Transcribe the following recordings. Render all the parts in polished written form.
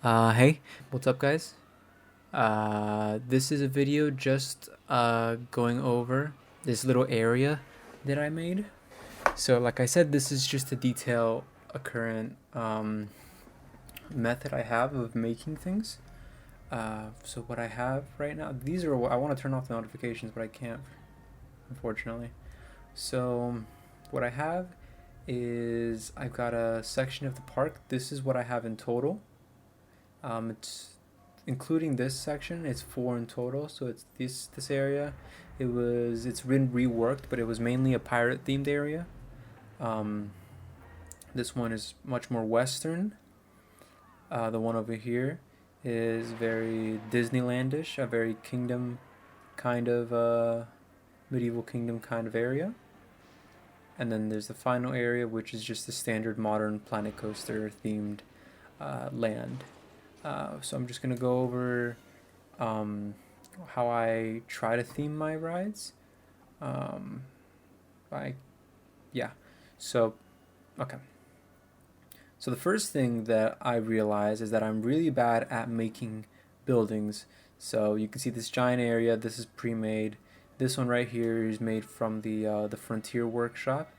Hey, what's up, guys? This is a video just going over this little area that I made. So, like I said, this is just to detail a current method I have of making things. So, what I have right now, these are, I want to turn off the notifications, but I can't, unfortunately. So, what I have is I've got a section of the park. This is what I have in total. It's including this section, it's four in total. So it's this area. It's been reworked, but it was mainly a pirate themed area. Um, this one is much more western. The one over here is very Disneylandish, a very kingdom kind of medieval kingdom kind of area. And then there's the final area, which is just the standard modern Planet Coaster themed land. So I'm just gonna go over um, how I try to theme my rides. Um, I yeah. So okay. So the first thing that I realize is that I'm really bad at making buildings. So you can see this giant area. This is pre-made. This one right here is made from the Frontier Workshop.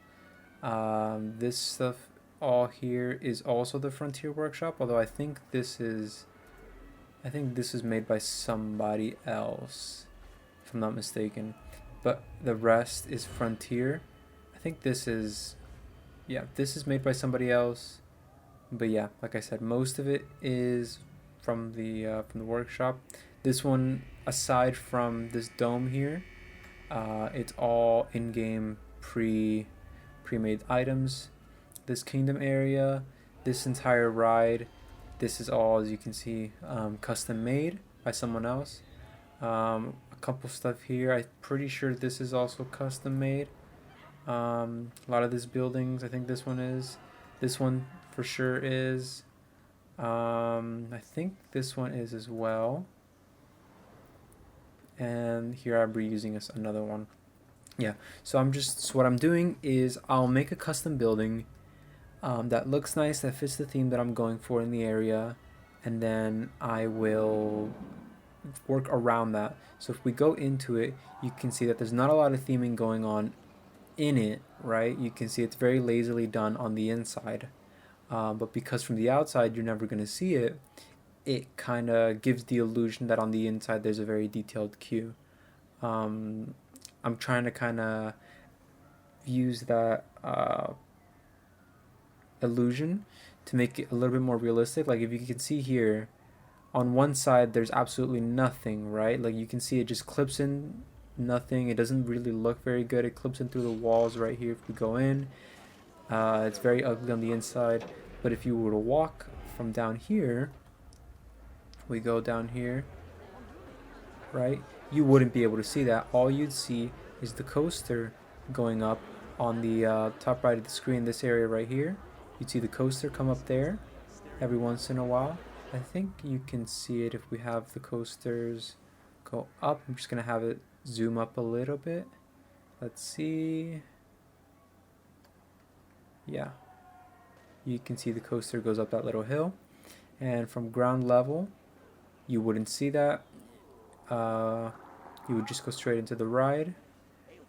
This stuff all here is also the Frontier Workshop, although I think this is made by somebody else, if I'm not mistaken. But the rest is Frontier. I think this is made by somebody else. But yeah, like I said, most of it is from the workshop. This one, aside from this dome here, it's all in-game pre-made items. This kingdom area, this entire ride, this is all, as you can see, custom made by someone else. A couple stuff here. I'm pretty sure this is also custom made. A lot of these buildings, I think this one is. This one for sure is. I think this one is as well. And here I'm reusing another one. Yeah. So what I'm doing is I'll make a custom building that looks nice, that fits the theme that I'm going for in the area, and then I will work around that. So if we go into it, you can see that there's not a lot of theming going on in it, right? You can see it's very lazily done on the inside. But because from the outside you're never going to see it, it kind of gives the illusion that on the inside there's a very detailed queue. Um, I'm trying to kind of use that illusion to make it a little bit more realistic. Like if you can see here, on one side there's absolutely nothing, right? Like you can see it just clips in nothing. It doesn't really look very good. It clips in through the walls right here. If we go in, it's very ugly on the inside. But if you were to walk from down here, we go down here, right? You wouldn't be able to see that. All you'd see is the coaster going up on the top right of the screen, this area right here. You'd see the coaster come up there every once in a while. I think you can see it if we have the coasters go up. I'm just going to have it zoom up a little bit. Let's see. Yeah. You can see the coaster goes up that little hill. And from ground level, you wouldn't see that. You would just go straight into the ride.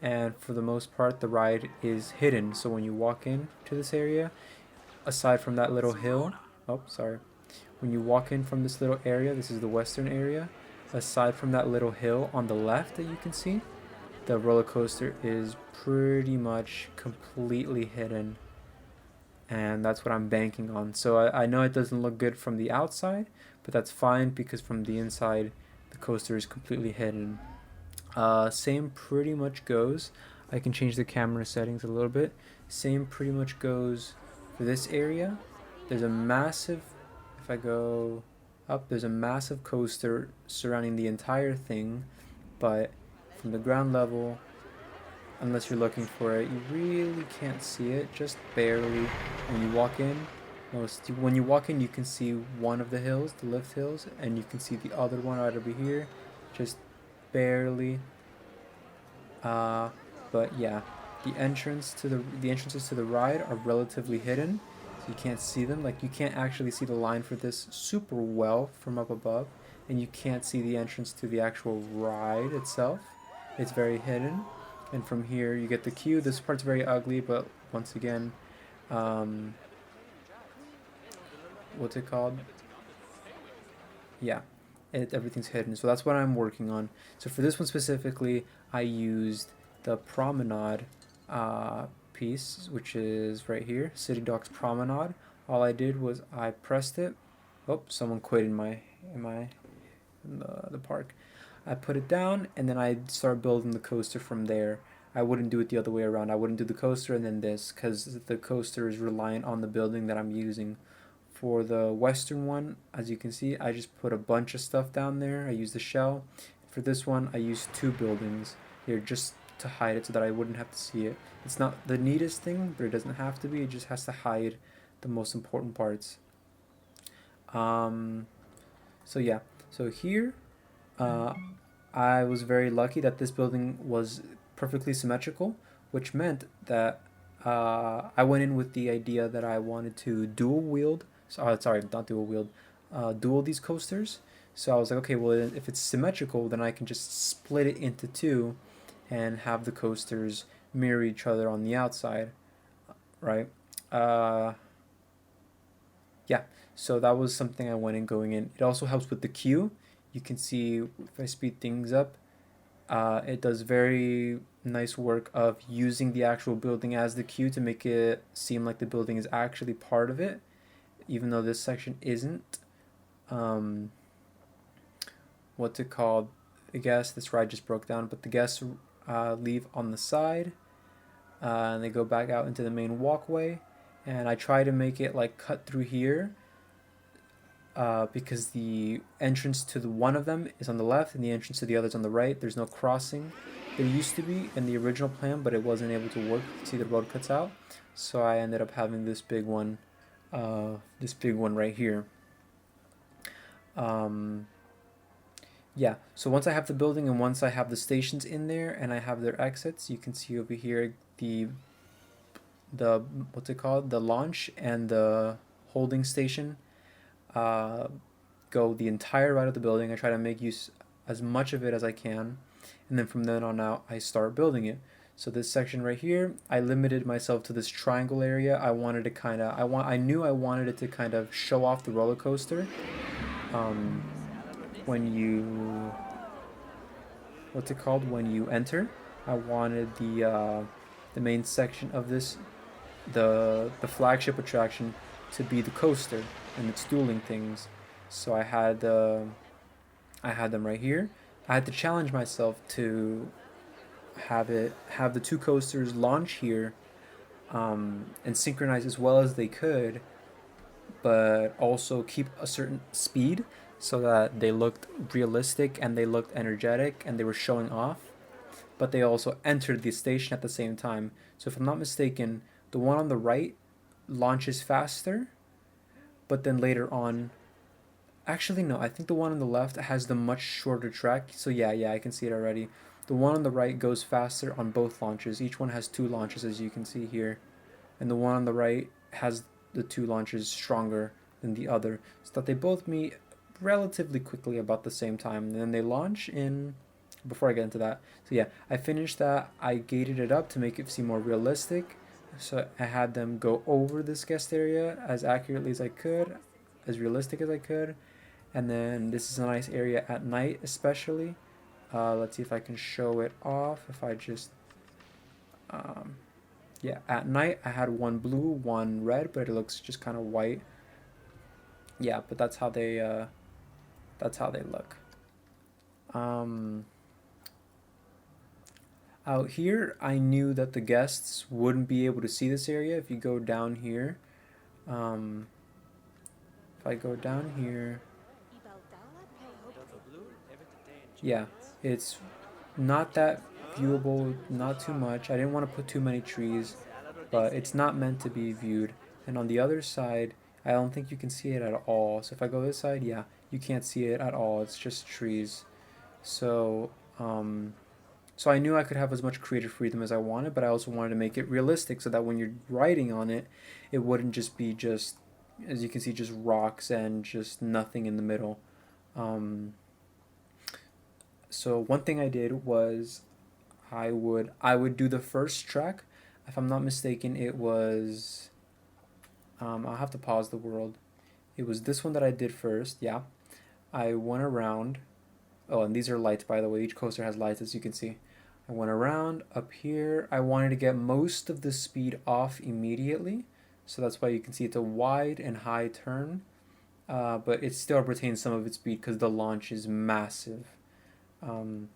And for the most part, the ride is hidden. So when you walk in to this area, aside from that little hill, oh, sorry. When you walk in from this little area, this is the western area, aside from that little hill on the left that you can see, the roller coaster is pretty much completely hidden. And that's what I'm banking on. So I know it doesn't look good from the outside, but that's fine because from the inside, the coaster is completely hidden. Same pretty much goes. I can change the camera settings a little bit. Same pretty much goes for this area. There's a massive, if I go up, there's a massive coaster surrounding the entire thing, but from the ground level, unless you're looking for it, you really can't see it, just barely. When you walk in, when you walk in, you can see one of the hills, the lift hills, and you can see the other one right over here, just barely. But yeah, the entrances to the ride are relatively hidden. So you can't see them. Like, you can't actually see the line for this super well from up above, and you can't see the entrance to the actual ride itself. It's very hidden. And from here you get the queue. This part's very ugly, but once again, um, what's it called? Yeah, everything's hidden. So that's what I'm working on. So for this one specifically, I used the promenade piece, which is right here, City Docks Promenade. All I did was I pressed it. Oh, someone quit in the park. I put it down, and then I started building the coaster from there. I wouldn't do it the other way around. I wouldn't do the coaster and then this, because the coaster is reliant on the building that I'm using. For the western one, as you can see, I just put a bunch of stuff down there. I used the shell. For this one, I used two buildings here just to hide it so that I wouldn't have to see it. It's not the neatest thing, but it doesn't have to be. It just has to hide the most important parts. So yeah, so here, I was very lucky that this building was perfectly symmetrical, which meant that I went in with the idea that I wanted to dual wield. Sorry, not dual wield, dual these coasters. So I was like, okay, well, if it's symmetrical, then I can just split it into two and have the coasters mirror each other on the outside, right? Uh, yeah, so that was something I went in going in. It also helps with the queue. You can see if I speed things up, it does very nice work of using the actual building as the queue to make it seem like the building is actually part of it, even though this section isn't. Um, what's it called? I guess this ride just broke down, but the guests leave on the side, and they go back out into the main walkway. And I try to make it like cut through here, because the entrance to the one of them is on the left and the entrance to the other is on the right. There's no crossing. There used to be in the original plan, but it wasn't able to work. You can see the road cuts out, so I ended up having this big one right here. Yeah, so once I have the building and once I have the stations in there and I have their exits, you can see over here the what's it called, the launch and the holding station uh, go the entire ride of the building. I try to make use as much of it as I can, and then from then on out I start building it. So this section right here, I limited myself to this triangle area. I wanted to I knew I wanted it to kind of show off the roller coaster. When you what's it called, when you enter, I wanted the main section of this, the flagship attraction, to be the coaster and its dueling things. So I had them right here. I had to challenge myself to have the two coasters launch here, and synchronize as well as they could, but also keep a certain speed so that they looked realistic and they looked energetic and they were showing off, but they also entered the station at the same time. So if I'm not mistaken, the one on the right launches faster, but then later on, actually no, I think the one on the left has the much shorter track. So yeah, I can see it already. The one on the right goes faster on both launches. Each one has two launches, as you can see here, and the one on the right has the two launches stronger than the other, so that they both meet relatively quickly about the same time. And then they launch in. Before I get into that, so yeah, I finished that. I gated it up to make it seem more realistic. So I had them go over this guest area as accurately as I could, as realistic as I could. And then this is a nice area at night, especially. Let's see if I can show it off. If I just, yeah, at night I had one blue, one red, but it looks just kind of white. Yeah, but that's how they look. Um, Out here, I knew that the guests wouldn't be able to see this area. If you go down here, um, if I go down here, yeah, it's not that viewable, not too much. I didn't want to put too many trees, but it's not meant to be viewed. And on the other side, I don't think you can see it at all. So if I go this side, yeah, you can't see it at all. It's just trees. So, So I knew I could have as much creative freedom as I wanted, but I also wanted to make it realistic so that when you're writing on it, it wouldn't just be just, as you can see, just rocks and just nothing in the middle. Um, so one thing I did was I would do the first track. If I'm not mistaken, it was I'll have to pause the world. It was this one that I did first. Yeah, I went around. Oh, and these are lights, by the way. Each coaster has lights, as you can see. I went around up here. I wanted to get most of the speed off immediately, so that's why you can see it's a wide and high turn, but it still retains some of its speed because the launch is massive. Um,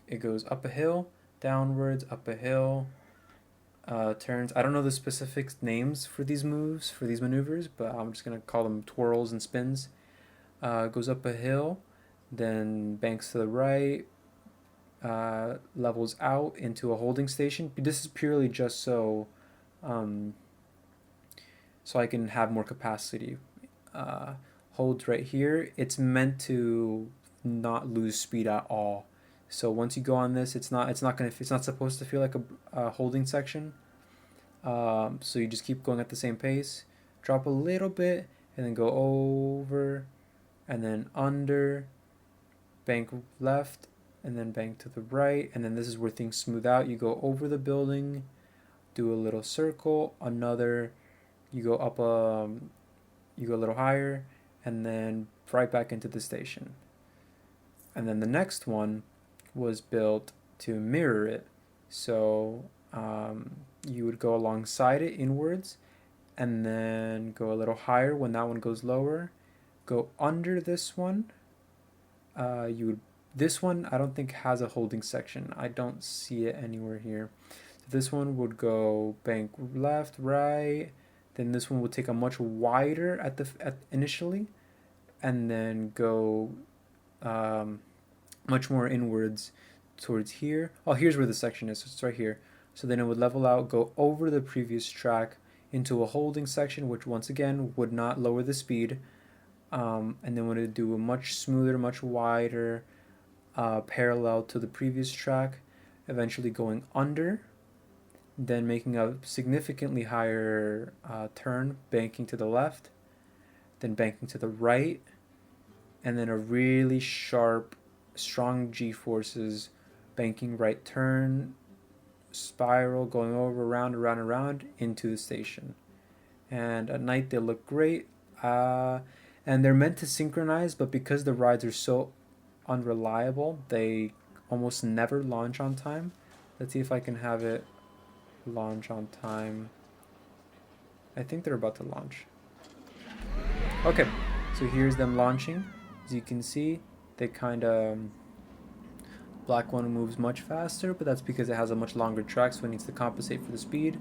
it goes up a hill, downwards, up a hill, turns. I don't know the specific names for these moves, for these maneuvers, but I'm just going to call them twirls and spins. Goes up a hill, then banks to the right, levels out into a holding station. This is purely just um, so I can have more capacity. Holds right here. It's meant to not lose speed at all. So once you go on this, it's not supposed to feel like a holding section. So you just keep going at the same pace. Drop a little bit and then go over, and then under, bank left, and then bank to the right, and then this is where things smooth out. You go over the building, do a little circle, another, you go up, you go a little higher, and then right back into the station. And then the next one was built to mirror it. So you would go alongside it inwards, and then go a little higher when that one goes lower. Go under this one. This one I don't think has a holding section. I don't see it anywhere here. So this one would go bank left, right. Then this one would take a much wider at initially, and then go much more inwards towards here. Oh, here's where the section is. So it's right here. So then it would level out, go over the previous track into a holding section, which once again would not lower the speed. And then would do a much smoother, much wider, parallel to the previous track, eventually going under, then making a significantly higher turn, banking to the left, then banking to the right, and then a really sharp, strong G-forces, banking right turn, spiral, going over, around, into the station. And at night they look great. And they're meant to synchronize, but because the rides are so unreliable, they almost never launch on time. Let's see if I can have it launch on time. I think they're about to launch. Okay, so here's them launching. As you can see, they kind of... Black one moves much faster, but that's because it has a much longer track, so it needs to compensate for the speed.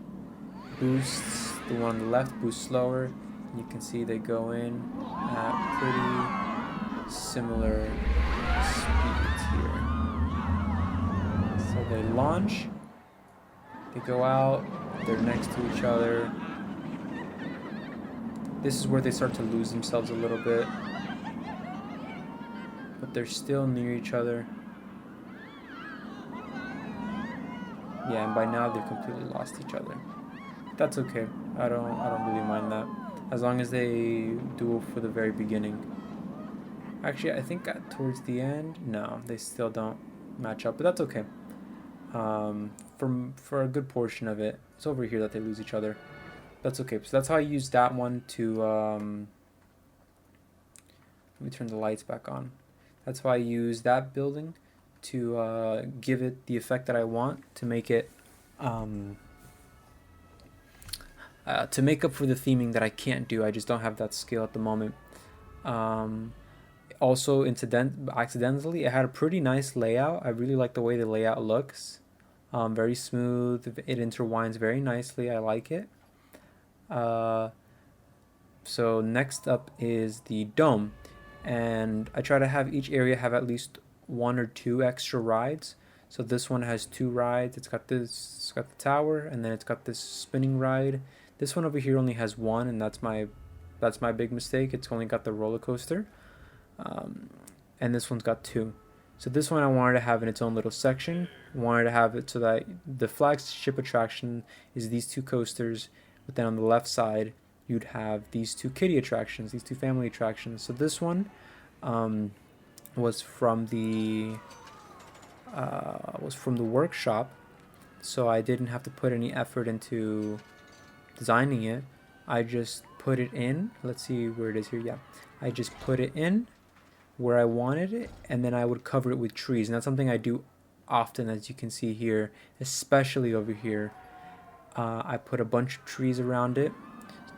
Boosts, the one on the left boosts slower. You can see they go in at pretty similar speeds here. So they launch, they go out, they're next to each other. This is where they start to lose themselves a little bit, but they're still near each other. Yeah, and by now they've completely lost each other. That's okay. I don't really mind that, as long as they do it for the very beginning. Actually, I think towards the end, no, they still don't match up, but that's okay. For a good portion of it, it's over here that they lose each other. That's okay. So that's how I used that one to. Let me turn the lights back on. That's how I used that building to give it the effect that I want, to make it to make up for the theming that I can't do. I just don't have that skill at the moment. Also, accidentally, it had a pretty nice layout. I really like the way the layout looks. Very smooth. It intertwines very nicely. I like it. So next up is the dome, and I try to have each area have at least 1 or 2 extra rides. So this one has 2 rides. It's got the tower, and then it's got this spinning ride. This one over here only has 1, and that's my big mistake. It's only got the roller coaster, and this one's got 2. So this one I wanted to have in its own little section. Wanted to have it so that the flagship attraction is these two coasters, but then on the left side you'd have these two kiddie attractions, these two family attractions. So this one um, was from the workshop, so I didn't have to put any effort into designing it. I just put it in. Let's see where it is here. Yeah, I just put it in where I wanted it, and then I would cover it with trees. And that's something I do often, as you can see here, especially over here. I put a bunch of trees around it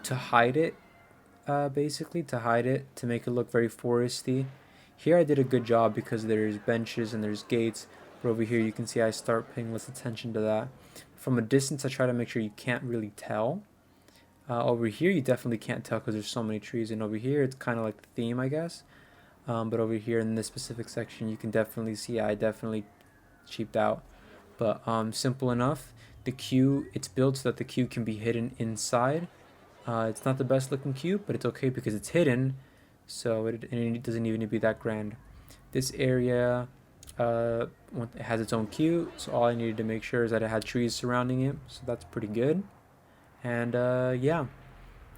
to hide it, basically to hide it, to make it look very foresty. Here I did a good job because there's benches and there's gates, but over here you can see I start paying less attention to that. From a distance I try to make sure you can't really tell. Over here you definitely can't tell because there's so many trees, and over here it's kind of like the theme, I guess. But over here in this specific section you can definitely see I definitely cheaped out. But simple enough. The queue, it's built so that the queue can be hidden inside. It's not the best looking queue, but it's okay because it's hidden, so it doesn't even need to be that grand. This area it has its own queue, so all I needed to make sure is that it had trees surrounding it, so that's pretty good. And yeah,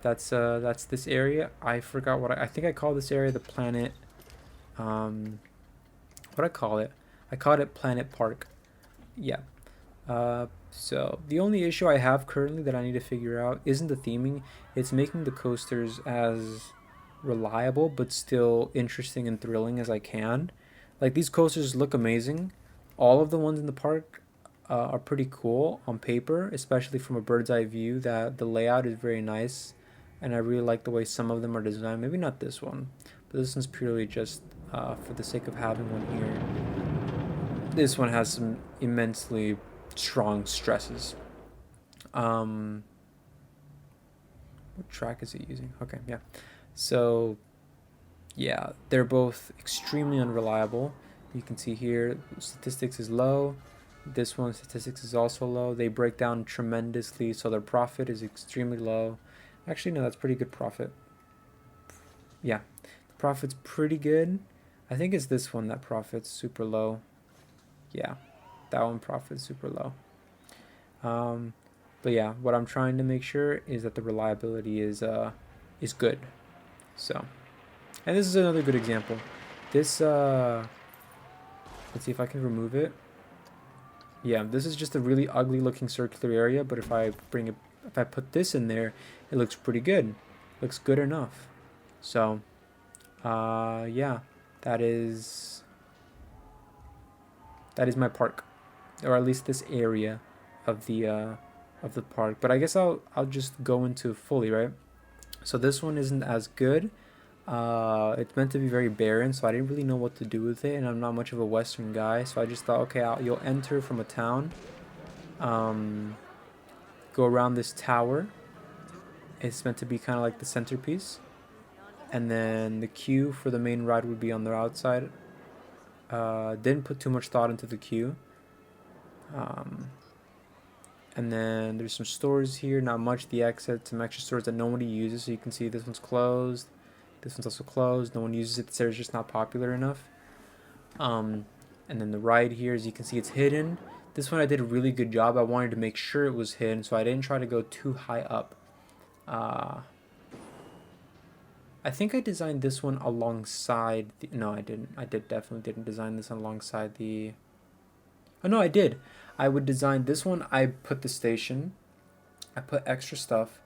that's this area. I forgot what I think I call this area the planet. What I call it? I called it Planet Park. Yeah. So the only issue I have currently that I need to figure out isn't the theming. It's making the coasters as reliable but still interesting and thrilling as I can. Like, these coasters look amazing. All of the ones in the park are pretty cool on paper, especially from a bird's eye view. That the layout is very nice, and I really like the way some of them are designed. Maybe not this one, but this one's purely just for the sake of having one here. This one has some immensely strong stresses. What track is it using? Okay, yeah. So, yeah, they're both extremely unreliable. You can see here, statistics is low. This one, statistics is also low. They break down tremendously, so their profit is extremely low. Actually, no, that's pretty good profit. Yeah, the profit's pretty good. I think it's this one that profits super low. Yeah, that one profits super low. But yeah, what I'm trying to make sure is that the reliability is good. So, and this is another good example. This let's see if I can remove it. Yeah, this is just a really ugly looking circular area, but if I put this in there, it looks pretty good. Looks good enough. So, yeah, that is my park, or at least this area of the park. But I guess I'll just go into fully, right? So this one isn't as good. It's meant to be very barren, so I didn't really know what to do with it, and I'm not much of a Western guy, so I just thought, okay, you'll enter from a town, go around this tower. It's meant to be kind of like the centerpiece, and then the queue for the main ride would be on the outside. Didn't put too much thought into the queue. And then there's some stores here, not much. The exit, some extra stores that nobody uses, so you can see this one's closed. This one's also closed. No one uses it. This area's just not popular enough. And then the ride here, as you can see, it's hidden. This one I did a really good job. I wanted to make sure it was hidden, so I didn't try to go too high up. I think I designed this one alongside no, I didn't. I definitely didn't design this alongside the... Oh, no, I did. I would design this one. I put the station. I put extra stuff,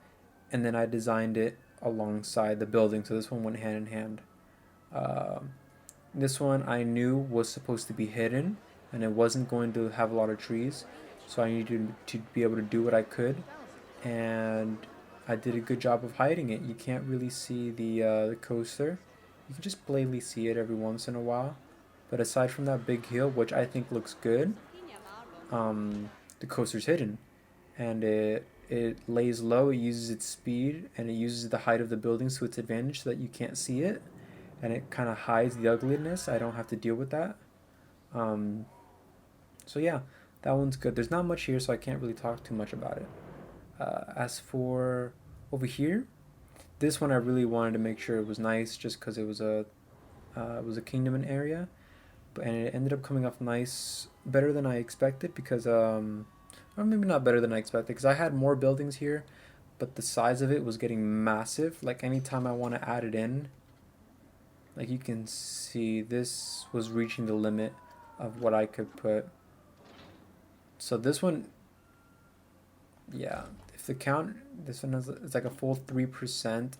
and then I designed it alongside the building, so this one went hand in hand. This one I knew was supposed to be hidden, and it wasn't going to have a lot of trees, so I needed to be able to do what I could, and I did a good job of hiding it. You can't really see the coaster. You can just blatantly see it every once in a while, but aside from that big hill, which I think looks good, the coaster's hidden, and it lays low. It uses its speed, and it uses the height of the buildings to its advantage so that you can't see it, and it kind of hides the ugliness. I don't have to deal with that. So yeah, that one's good. There's not much here, so I can't really talk too much about it. As for over here, this one I really wanted to make sure it was nice, just because it was a kingdom area. and it ended up coming off nice, better than I expected because or maybe not better than I expected because I had more buildings here, but the size of it was getting massive. Like anytime I want to add it in, like you can see, this was reaching the limit of what I could put. So this one, yeah, if the count, this one has, it's like a full 3%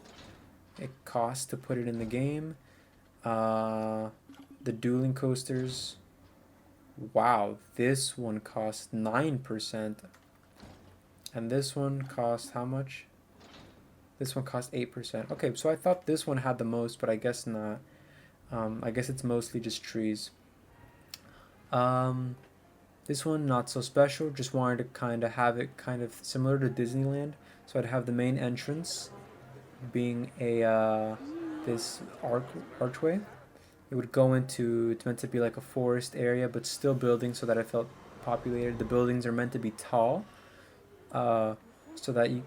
it costs to put it in the game. The dueling coasters, wow, this one costs 9%. And this one cost how much? This one cost 8%. Okay, so I thought this one had the most, but I guess not. I guess it's mostly just trees. Um, this one not so special. Just wanted to kind of have it kind of similar to Disneyland. So I'd have the main entrance being a this archway. It would go into, it's meant to be like a forest area, but still buildings so that I felt populated. The buildings are meant to be tall, uh, so that you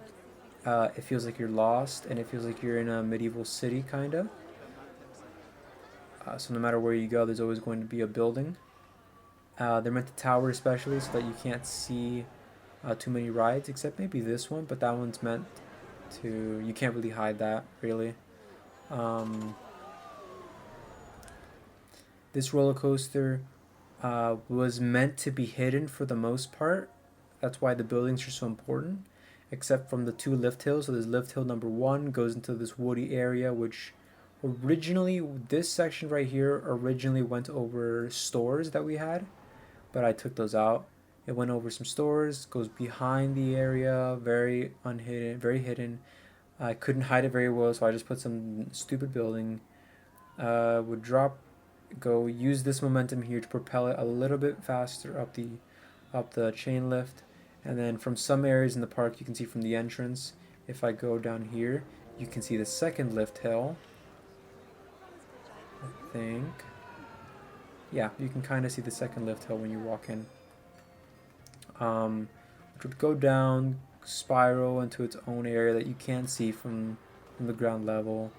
it feels like you're lost and it feels like you're in a medieval city kind of. So no matter where you go, there's always going to be a building. They're meant to tower especially so that you can't see too many rides, except maybe this one, but that one's meant to, you can't really hide that really. Um, this roller coaster was meant to be hidden for the most part. That's why the buildings are so important, except from the two lift hills. So there's lift hill number one goes into this woody area, which originally, this section right here originally went over stores that we had, but I took those out. It went over some stores, goes behind the area, very unhidden, very hidden. I couldn't hide it very well, so I just put some stupid building. Would drop, go use this momentum here to propel it a little bit faster up the chain lift, and then from some areas in the park you can see from the entrance. If I go down here, you can see the second lift hill. I think, yeah, you can kind of see the second lift hill when you walk in. Which would go down, spiral into its own area that you can't see from the ground level.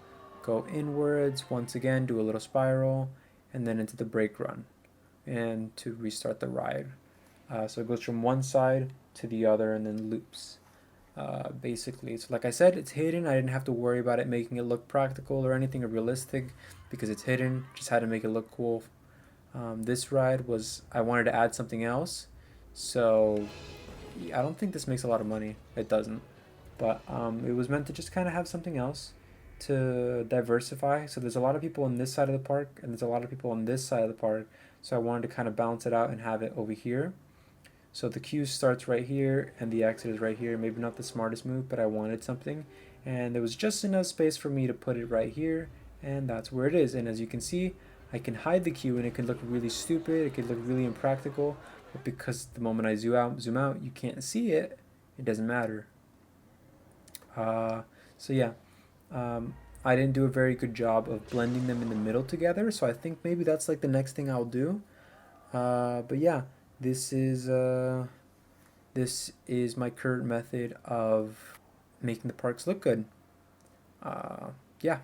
Go inwards, once again, do a little spiral, and then into the brake run, and to restart the ride. So it goes from one side to the other and then loops. Basically, so like I said, it's hidden. I didn't have to worry about it making it look practical or anything or realistic because it's hidden. Just had to make it look cool. This ride was, I wanted to add something else, so I don't think this makes a lot of money. It doesn't, but it was meant to just kind of have something else to diversify. So there's a lot of people on this side of the park and there's a lot of people on this side of the park, so I wanted to kind of balance it out and have it over here. So the queue starts right here and the exit is right here. Maybe not the smartest move, but I wanted something, and there was just enough space for me to put it right here, and that's where it is. And as you can see, I can hide the queue and it can look really stupid, it could look really impractical, but because the moment I zoom out, you can't see it, it doesn't matter. So yeah, I didn't do a very good job of blending them in the middle together, so I think maybe that's like the next thing I'll do. But yeah, this is my current method of making the parks look good. Yeah.